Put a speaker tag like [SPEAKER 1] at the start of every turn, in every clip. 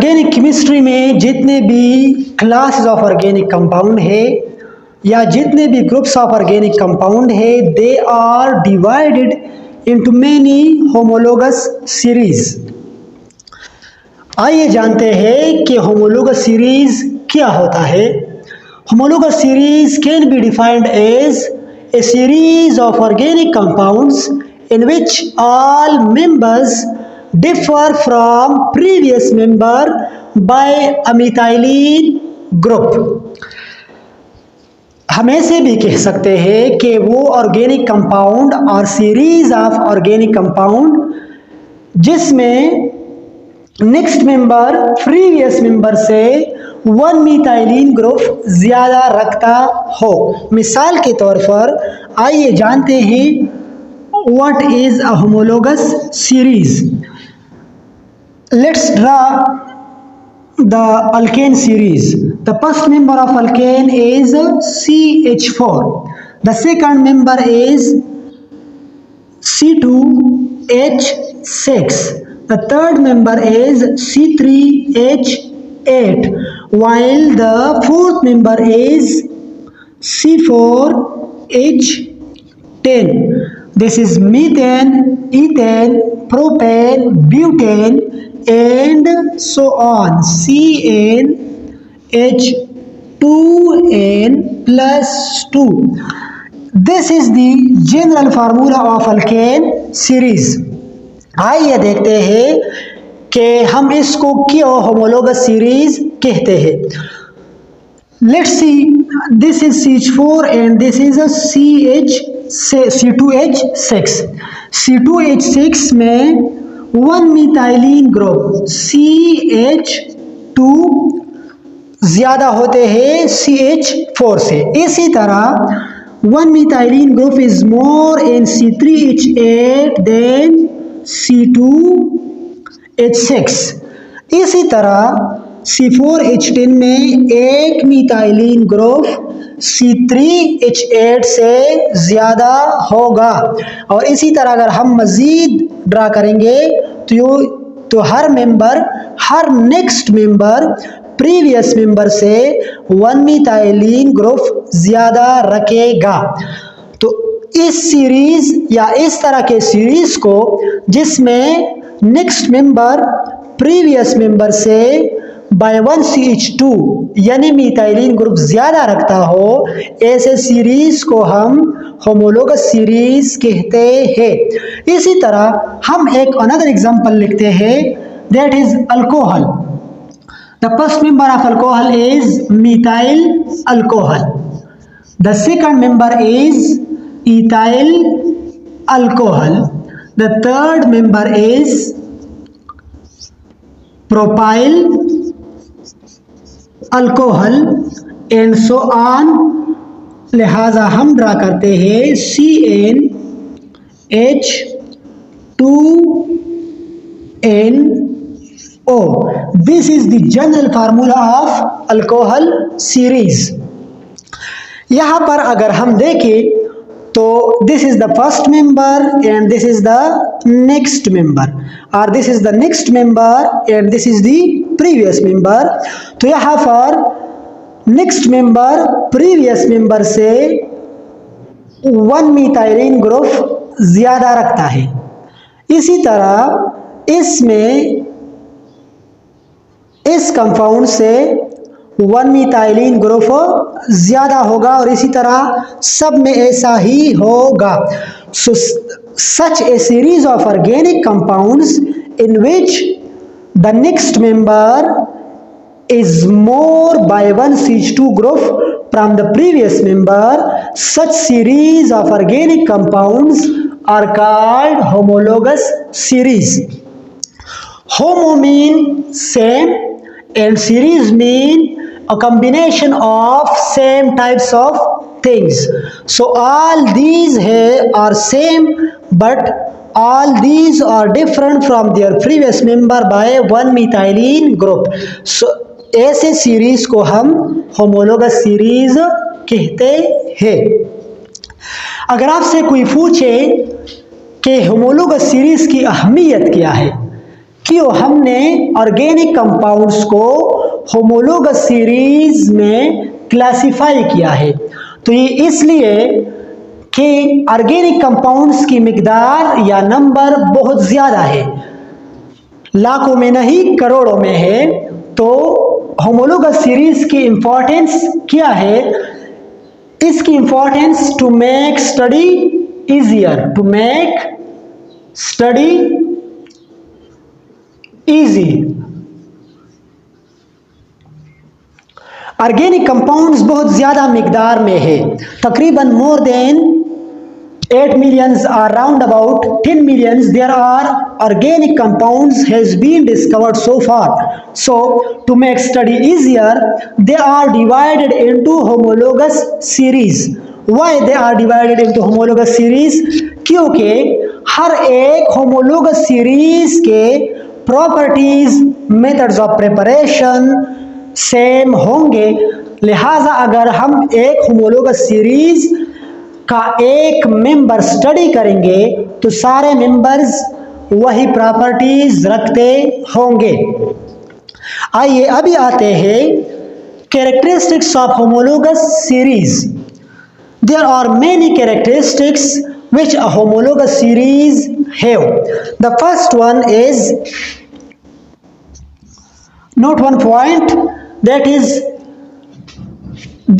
[SPEAKER 1] Organic chemistry में जितने भी क्लासेस ऑफ ऑर्गेनिक कंपाउंड है या जितने भी ग्रुप्स ऑफ ऑर्गेनिक कंपाउंड है, they are divided into many homologous series. आइए जानते हैं कि होमोलोगस सीरीज क्या होता है। Homologous series can be defined as a series of organic compounds in which all members differ from previous member by a methylene group। हम ऐसे भी कह सकते हैं कि वो ऑर्गेनिक कंपाउंड और सीरीज ऑफ ऑर्गेनिक कंपाउंड जिसमें नेक्स्ट मेंबर प्रीवियस मेंबर से वन मिथाइलिन ग्रुप ज्यादा रखता हो। मिसाल के तौर पर आइए जानते हैं what is a homologous series. Let's draw the alkane series. The first member of alkane is CH4, the second member is C2H6, the third member is C3H8, while the fourth member is C4H10. This is methane, ethane, propane, butane and so on, CnH2n plus 2. This is the general formula of alkane series। आइए देखते हैं कि हम इसको क्यों homologous series कहते हैं। Let's see, this is CH4 and this is a C2H6। C2H6 में वन मिथाइलिन ग्रुप CH2 ज्यादा होते हैं CH4 से। इसी तरह one methylene group is more in C3H8 than C2H6। इसी तरह C4H10 में एक मिथाइलिन ग्रुप C3H8 से ज़्यादा होगा। और इसी तरह अगर हम मज़ीद ड्रा करेंगे तो हर नेक्स्ट मेंबर प्रीवियस मेंबर से वन मिथाइलिन ग्रुप ज़्यादा रखेगा। तो इस सीरीज या इस तरह के सीरीज को जिसमें नेक्स्ट मेंबर प्रीवियस मेंबर से बाय 1 CH2 यानी मिथाइलिन ग्रुप ज्यादा रखता हो, ऐसे सीरीज को हम होमोलोगस सीरीज कहते हैं। इसी तरह हम एक अनदर एग्जांपल लिखते हैं, that is alcohol. The first member of alcohol is methyl alcohol, the second member is ethyl alcohol, the third member is propyl alcohol and so on। लिहाजा हम ड्रा करते हैं CnH2nO। This is the general formula of alcohol series। यहाँ पर अगर हम देखें तो this is the first member and this is the next member, और this is the next member and this is the previous member. तो यहाँ पर नेक्स्ट मेंबर प्रीवियस मेंबर से वन मिथाइलिन ग्रुप ज्यादा रखता है। इसी तरह इसमें इस कंपाउंड से वन मिथाइलिन ग्रुप ज्यादा होगा और इसी तरह सब में ऐसा ही होगा। So such a series of organic compounds in which the next member is more by 1 CH2 group from the previous member, such series of organic compounds are called homologous series. Homo mean same and series mean a combination of same types of things। So all these here are same but all these are different from their previous member by one methylene group। So ऐसे series को हम homologous series कहते हैं। अगर आपसे कोई पूछे कि होमोलोगस सीरीज की अहमियत क्या है, क्यों हमने ऑर्गेनिक कंपाउंड्स को होमोलोगस सीरीज में क्लासिफाई किया है? तो ये इसलिए कि ऑर्गेनिक कंपाउंड्स की मिकदार या नंबर बहुत ज़्यादा है, लाखों में नहीं करोड़ों में है। तो होमोलोगस सीरीज की इंपॉर्टेंस क्या है? इसकी importance to make study easier, to make study easy. Organic compounds बहुत ज्यादा मिकदार में है, तकरीबन more than 8 millions or round about 10 millions there are organic compounds has been discovered so far. So to make study easier, they are divided into homologous series. Why they are divided into homologous series? क्योंकि हर एक homologous series के properties, methods of preparation same होंगे। लिहाजा अगर हम एक homologous series का एक मेंबर स्टडी करेंगे तो सारे मेंबर्स वही प्रॉपर्टीज रखते होंगे। आइए अभी आते हैं characteristics of homologous series. There are many characteristics which a homologous series have. The first one is, note one point, that is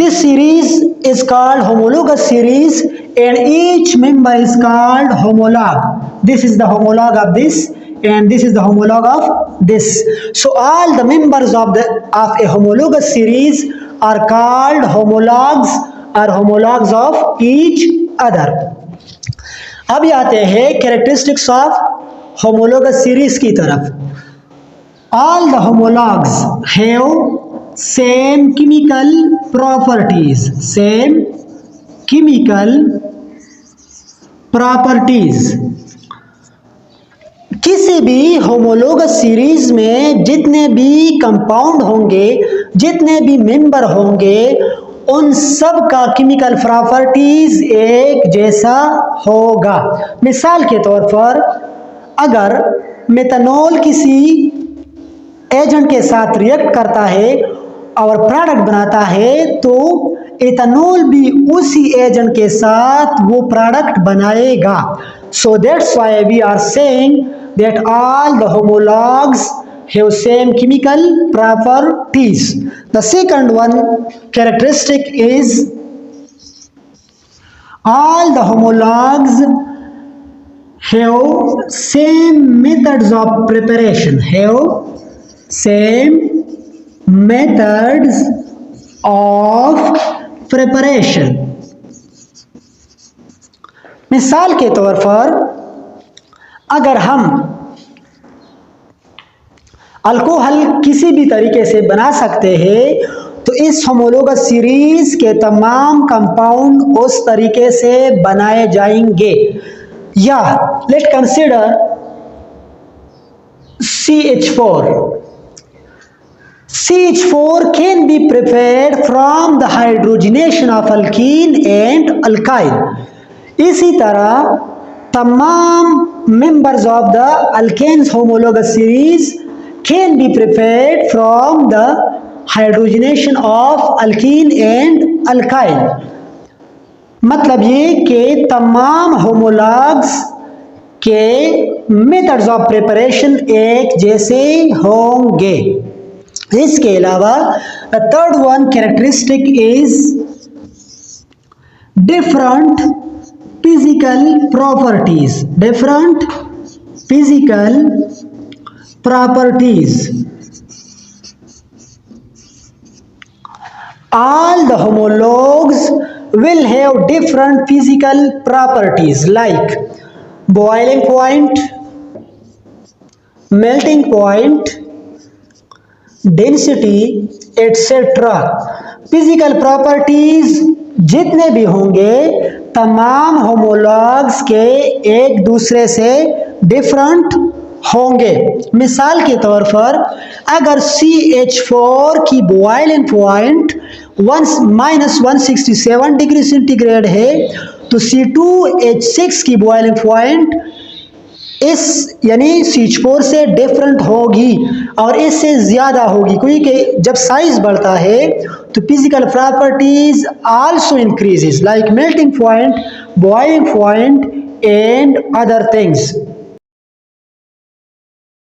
[SPEAKER 1] this series is called homologous series and each member is called homologue. This is the homologue of this and this is the homologue of this. So all the members of a homologous series are called homologues or homologues of each other. अभी आते हैं characteristics of homologous series की तरफ। All the homologues have same chemical properties, same chemical properties। किसी भी homologous series में जितने भी कंपाउंड होंगे, जितने भी मेंबर होंगे, उन सब का केमिकल प्रॉपर्टीज एक जैसा होगा। मिसाल के तौर पर अगर मेथनॉल किसी एजेंट के साथ रिएक्ट करता है और प्रोडक्ट बनाता है तो एथेनॉल भी उसी एजेंट के साथ वो प्रोडक्ट बनाएगा। So that's why we are saying that all the homologues have same chemical properties. The second one characteristic is all the homologues have same methods of preparation, have same methods of preparation. मिसाल के तौर पर अगर हम alcohol किसी भी तरीके से बना सकते हैं तो इस होमोलोगस सीरीज के तमाम कंपाउंड उस तरीके से बनाए जाएंगे। या late consider CH4. CH4 can be prepared from the hydrogenation of alkene and alkyne. इसी तरह तमाम members of the alkanes homologous series can be prepared from the hydrogenation of alkene and alkyne। मतलब ये कि तमाम होमोलॉग्स के methods of preparation एक जैसे होंगे। इसके अलावा the third one characteristic is different physical properties, different physical properties। All the homologues will have different physical properties like boiling point, melting point, density, etc. Physical properties जितने भी होंगे तमाम homologs के एक दूसरे से डिफरेंट होंगे। मिसाल के तौर पर अगर CH4 की बॉइलिंग पॉइंट -167 डिग्री सेंटीग्रेड है तो C2H6 की बॉइलिंग पॉइंट इस यानी H4 से डिफरेंट होगी और इससे ज़्यादा होगी, क्योंकि जब साइज बढ़ता है तो physical properties also increases like melting point, boiling point and other things.